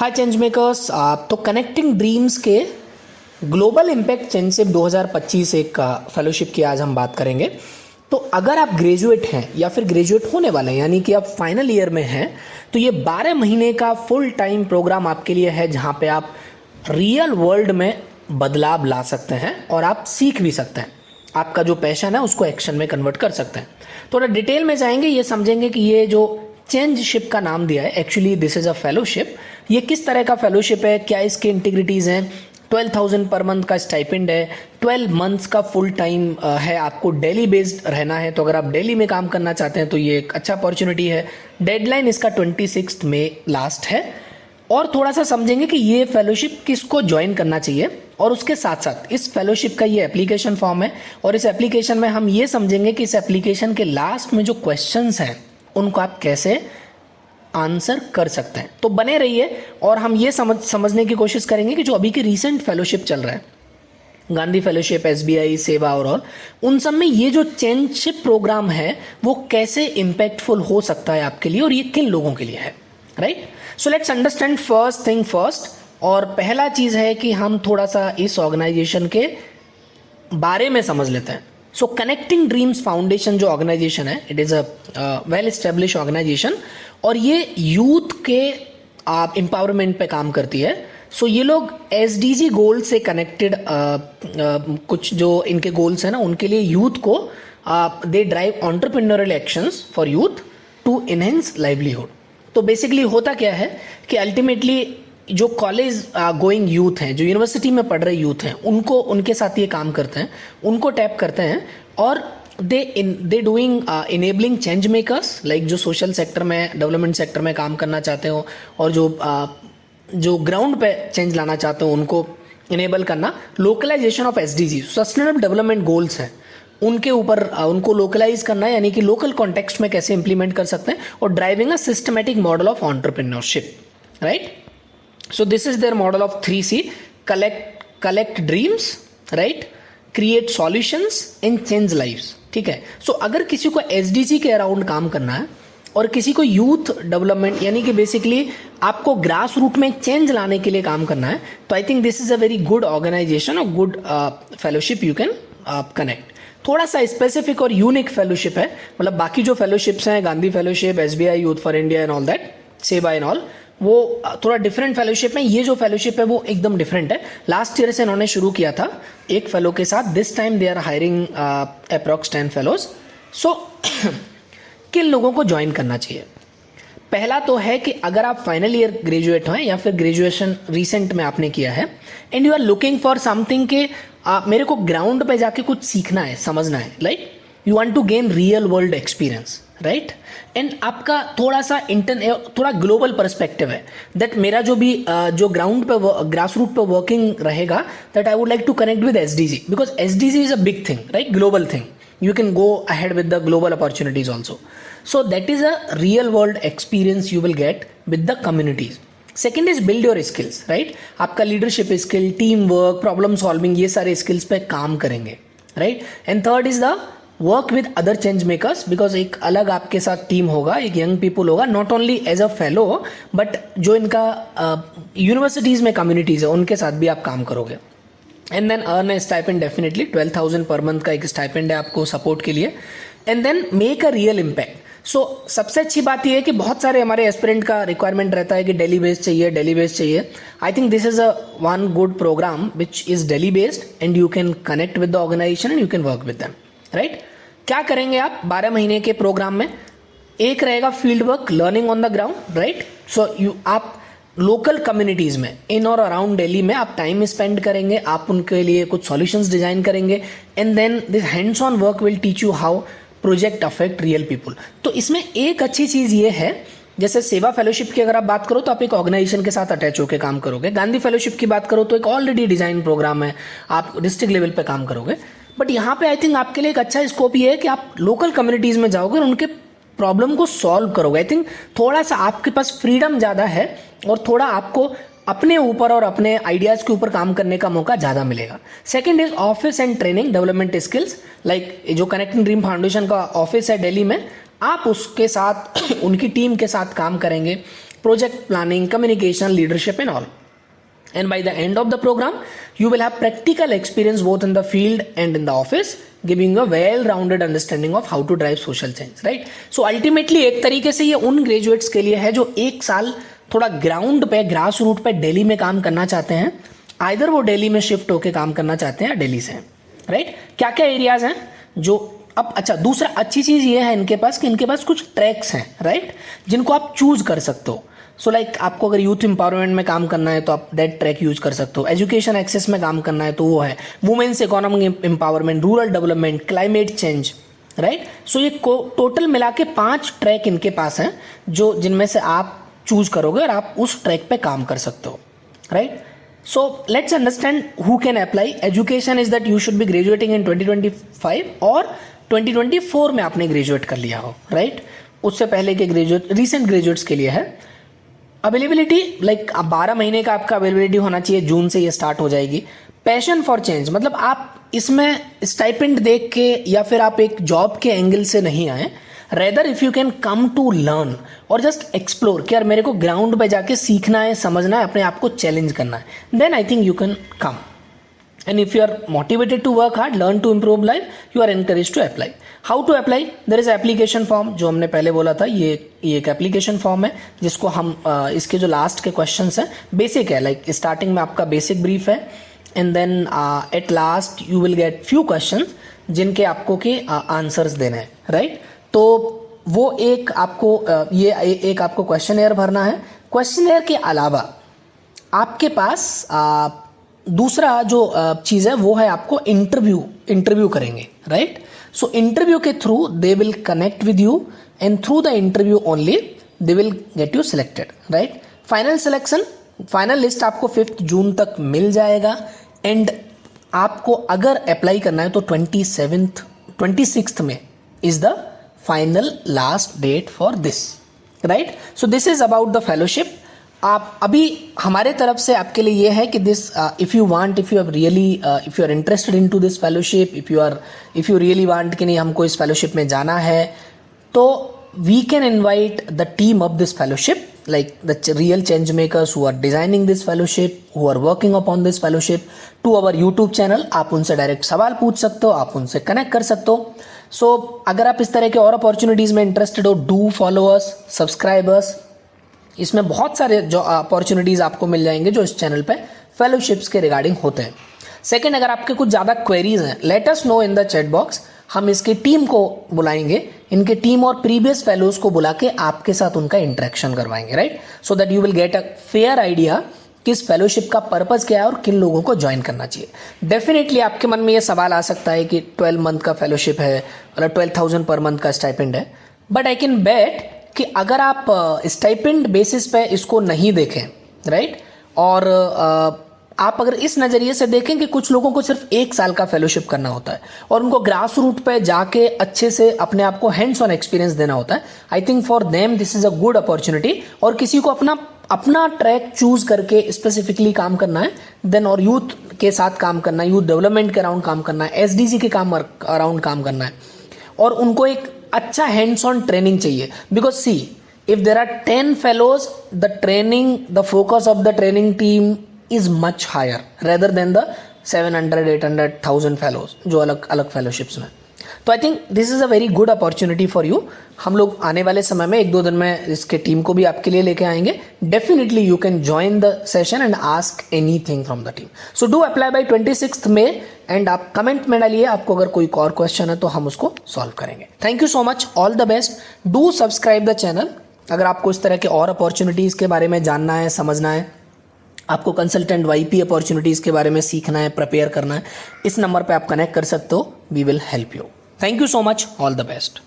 हाय change makers. तो connecting dreams के global impact चेंजशिप 2025 एक फेलोशिप की आज हम बात करेंगे। तो अगर आप ग्रेजुएट हैं या फिर ग्रेजुएट होने वाले हैं, यानी कि आप फाइनल ईयर में हैं, तो ये 12 महीने का फुल टाइम प्रोग्राम आपके लिए है, जहाँ पे आप रियल वर्ल्ड में बदलाव ला सकते हैं और आप सीख भी सकते हैं। आपका जो पैशन है उसको एक्शन में कन्वर्ट कर सकते हैं। थोड़ा डिटेल में जाएंगे, ये समझेंगे कि ये जो चेंजशिप का नाम दिया है, actually this is a fellowship. ये किस तरह का फेलोशिप है, क्या इसके इंटीग्रिटीज़ हैं। 12,000 पर मंथ का स्टाइपेंड है, 12 मंथ्स का फुल टाइम है। आपको दिल्ली बेस्ड रहना है, तो अगर आप दिल्ली में काम करना चाहते हैं तो ये एक अच्छा अपॉर्चुनिटी है। डेडलाइन इसका 26 मई लास्ट है। और थोड़ा सा समझेंगे कि ये फेलोशिप किसको ज्वाइन करना चाहिए, और उसके साथ साथ इस फेलोशिप का ये एप्लीकेशन फॉर्म है, और इस एप्लीकेशन में हम ये समझेंगे कि इस एप्लीकेशन के लास्ट में जो क्वेश्चंस हैं उनको आप कैसे आंसर कर सकते हैं। तो बने रहिए और हम ये समझने की कोशिश करेंगे कि जो अभी के रीसेंट फेलोशिप चल रहा है, गांधी फेलोशिप, एसबीआई, सेवा और ऑल, उन सब में ये जो चेंजशिप प्रोग्राम है वो कैसे इम्पैक्टफुल हो सकता है आपके लिए, और ये किन लोगों के लिए है, right. So let's understand first thing first. और पहला चीज है कि हम थोड़ा सा इस ऑर्गेनाइजेशन के बारे में समझ लेते हैं। सो कनेक्टिंग ड्रीम्स फाउंडेशन जो ऑर्गेनाइजेशन है, it is a well establish organisation, और ये यूथ के एम्पावरमेंट पे काम करती है। सो ये लोग एसडीजी गोल से कनेक्टेड कुछ जो इनके गोल्स हैं ना, उनके लिए यूथ को दे drive entrepreneurial actions for youth to enhance livelihood. तो बेसिकली होता क्या है कि अल्टीमेटली जो कॉलेज गोइंग यूथ हैं, जो यूनिवर्सिटी में पढ़ रहे यूथ हैं, उनको उनके साथ ये काम करते हैं, उनको टैप करते हैं, और they doing enabling change makers, like जो सोशल सेक्टर में, डेवलपमेंट सेक्टर में काम करना चाहते हो, और जो ग्राउंड पे चेंज लाना चाहते हो उनको इनेबल करना। Localisation of SDG, sustainable development goals हैं, उनके ऊपर उनको लोकलाइज करना है, यानी कि लोकल कॉन्टेक्स्ट में कैसे इंप्लीमेंट कर सकते हैं, और driving a systematic model of entrepreneurship, right. So this is their model of 3C: collect dreams, right? Create solutions and change lives. ठीक है। सो अगर किसी को SDG के अराउंड काम करना है और किसी को यूथ डेवलपमेंट, यानी कि बेसिकली आपको ग्रास रूट में चेंज लाने के लिए काम करना है, तो I think this is a very good organisation और good fellowship you can connect. थोड़ा सा स्पेसिफिक और यूनिक फेलोशिप है, मतलब बाकी जो फेलोशिप्स हैं, Gandhi fellowship, SBI youth for India and all that, सेवा एंड ऑल, वो थोड़ा डिफरेंट फेलोशिप है। ये जो फेलोशिप है वो एकदम डिफरेंट है। लास्ट ईयर से इन्होंने शुरू किया था एक फेलो के साथ। This time they are hiring approx 10 fellows. So किन लोगों को ज्वाइन करना चाहिए? पहला तो है कि अगर आप फाइनल ईयर ग्रेजुएट हैं या फिर ग्रेजुएशन रिसेंट में आपने किया है, and you are looking for something के मेरे को ग्राउंड पे जाके कुछ सीखना है, समझना है, like you want to gain real world experience, right. And आपका थोड़ा सा थोड़ा ग्लोबल पर्सपेक्टिव है, दैट मेरा जो भी जो ग्राउंड पे ग्रास रूट पे वर्किंग रहेगा, that I would like to connect with SDG, because SDG is a big thing, right, global thing. You can go ahead with the global opportunities also. So that is a real world experience you will get with the communities. Second is build your skills, right? आपका leadership skill, team work, problem solving, ये सारे skills पे काम करेंगे, right? And third is the work with other change makers, because एक अलग आपके साथ टीम होगा, एक young people होगा, not only as a fellow but जो इनका यूनिवर्सिटीज़ में communities है उनके साथ भी आप काम करोगे. And then earn a stipend, definitely 12,000 per month का एक स्टाइपेंड है आपको सपोर्ट के लिए. And then make a real impact. So सबसे अच्छी बात यह है कि बहुत सारे हमारे एस्पिरेंट का रिक्वायरमेंट रहता है कि दिल्ली बेस्ड चाहिए, दिल्ली बेस्ड चाहिए. I think this is a one good programme which is Delhi based, and you can connect with the organisation and you can work with them, right. क्या करेंगे आप 12 महीने के प्रोग्राम में? एक रहेगा field work, learning on the ground, right. So आप local communities में, इन और अराउंड दिल्ली में आप टाइम स्पेंड करेंगे, आप उनके लिए कुछ सॉल्यूशंस डिजाइन करेंगे, and then this hands on work will teach you how project affect real people. तो इसमें एक अच्छी चीज़ ये है, जैसे सेवा फेलोशिप की अगर आप बात करो तो आप एक ऑर्गेनाइजेशन के साथ अटैच होकर काम करोगे. गांधी फेलोशिप की बात करो तो एक ऑलरेडी डिजाइन प्रोग्राम है, आप डिस्ट्रिक्ट लेवल पे काम करोगे. बट यहाँ पे आई थिंक आपके लिए एक अच्छा स्कोप ये है कि आप लोकल कम्युनिटीज़ में जाओगे और उनके प्रॉब्लम को सॉल्व करोगे. आई थिंक थोड़ा सा आपके पास फ्रीडम ज़्यादा है और थोड़ा आपको अपने ऊपर और अपने आइडियाज़ के ऊपर काम करने का मौका ज़्यादा मिलेगा. Second is office and training development skills, like जो कनेक्टिंग ड्रीम फाउंडेशन का ऑफिस है दिल्ली में, आप उसके साथ उनकी टीम के साथ काम करेंगे. project planning, communication, leadership and all. And by the end of the program, you will have practical experience both in the field and in the office, giving you a well-rounded understanding of how to drive social change, right? So ultimately एक तरीके से ये उन graduates के लिए है जो एक साल थोड़ा ग्राउंड पे, ग्रास रूट पे दिल्ली में काम करना चाहते हैं, आइदर वो दिल्ली में शिफ्ट होकर काम करना चाहते हैं या दिल्ली से, राइट? क्या क्या एरियाज हैं जो अब, अच्छा दूसरा अच्छी चीज़ ये है इनके पास कि इनके पास कुछ ट्रैक्स हैं, राइट, जिनको आप चूज कर सकते हो. सो लाइक आपको अगर यूथ एम्पावरमेंट में काम करना है तो आप दैट ट्रैक यूज कर सकते हो. एजुकेशन एक्सेस में काम करना है तो वो है women's economic empowerment, rural development, climate change, right. So ये टोटल मिला के 5 ट्रैक इनके पास हैं जो जिनमें से आप चूज करोगे और आप उस ट्रैक पे काम कर सकते हो, right. So let's understand who can apply. Education is that you should be graduating in 2025 और 2024 में आपने ग्रेजुएट कर लिया हो, राइट. उससे पहले के ग्रेजुएट, रिसेंट ग्रेजुएट्स के लिए है. अवेलेबिलिटी लाइक 12 महीने का आपका अवेलेबिलिटी होना चाहिए, जून से ये स्टार्ट हो जाएगी. पैशन फॉर चेंज मतलब आप इसमें स्टाइपेंड देख के या फिर आप एक जॉब के एंगल से नहीं आए, rather if you can come to learn और जस्ट एक्सप्लोर कि यार मेरे को ग्राउंड पे जाके सीखना है, समझना है, अपने आप को चैलेंज करना है, then I think you can come. And if you are motivated to work hard, learn to improve life, you are encourage to apply. How to apply? There is application form जो हमने पहले बोला था. ये एक application form है जिसको हम इसके जो लास्ट के क्वेश्चन हैं बेसिक है, लाइक स्टार्टिंग में आपका बेसिक ब्रीफ है and then at last you will get few question जिनके आपको के आंसर्स देने हैं, राइट. तो वो एक आपको ये एक आपको क्वेश्चनेयर भरना है. क्वेश्चनेयर के अलावा आपके पास दूसरा जो चीज़ है वो है आपको इंटरव्यू करेंगे, राइट. सो इंटरव्यू के through they will connect with you and through the interview only they will get you selected, right. Final selection, final list आपको 5 जून तक मिल जाएगा. एंड आपको अगर अप्लाई करना है तो 26th में is the final last date for this, right. So this is about the fellowship. आप अभी हमारे तरफ से आपके लिए ये है कि this if you are interested in to this fellowship, if you really want कि नहीं हमको इस फेलोशिप में जाना है, तो we can invite the team of this fellowship, like the real change makers who are designing this fellowship, who are working upon this fellowship, to our YouTube channel. आप उनसे डायरेक्ट सवाल पूछ सकते हो, आप उनसे कनेक्ट कर सकते हो. सो अगर आप इस तरह के और अपॉर्चुनिटीज़ में इंटरेस्टेड हो, do follow us, subscribe us. इसमें बहुत सारे जो अपॉर्चुनिटीज़ आपको मिल जाएंगे जो इस चैनल पे फेलोशिप्स के रिगार्डिंग होते हैं. सेकेंड, अगर आपके कुछ ज़्यादा क्वेरीज हैं, let us know in the chat box. हम इसकी टीम को बुलाएंगे, इनके टीम और प्रीवियस फेलोज को बुला के आपके साथ उनका इंटरेक्शन करवाएंगे, right. So that you will get a fair idea कि इस फेलोशिप का पर्पस क्या है और किन लोगों को ज्वाइन करना चाहिए. डेफिनेटली आपके मन में ये सवाल आ सकता है कि 12 मंथ का फेलोशिप है, मतलब 12,000 पर मंथ का स्टाइपेंड है. बट आई कैन बेट कि अगर आप स्टाइपेंड बेसिस पे इसको नहीं देखें, राइट, और आप अगर इस नज़रिए से देखें कि कुछ लोगों को सिर्फ 1 साल का फेलोशिप करना होता है और उनको ग्रास रूट पे जाके अच्छे से अपने आप को हैंड्स ऑन एक्सपीरियंस देना होता है, I think for them this is a good opportunity. और किसी को अपना ट्रैक चूज करके स्पेसिफिकली काम करना है, देन और यूथ के साथ काम करना है, यूथ डेवलपमेंट के अराउंड काम करना है, SDG के काम अराउंड काम करना है, और उनको एक अच्छा हैंड्स ऑन ट्रेनिंग चाहिए. Because see, if there are 10 fellows, the focus of the training team is much higher rather than the 700, 800, 1000 fellows जो अलग अलग फेलोशिप्स में. तो I think this is a very good opportunity for you. हम लोग आने वाले समय में 1-2 दिन में इसके टीम को भी आपके लिए लेके आएंगे. Definitely you can join the session and ask anything from the team. So do apply bye 26th May and आप कमेंट में डालिए आपको अगर कोई और क्वेश्चन है तो हम उसको सॉल्व करेंगे. Thank you so much, all the best. Do subscribe the channel. अगर आपको इस तरह के और अपॉर्चुनिटीज़ के बारे में जानना है, समझना है, आपको कंसल्टेंट YP अपॉर्चुनिटीज़ के बारे में सीखना है, प्रिपेयर करना है, इस नंबर पे आप कनेक्ट कर सकते हो. We will help you. Thank you so much, all the best.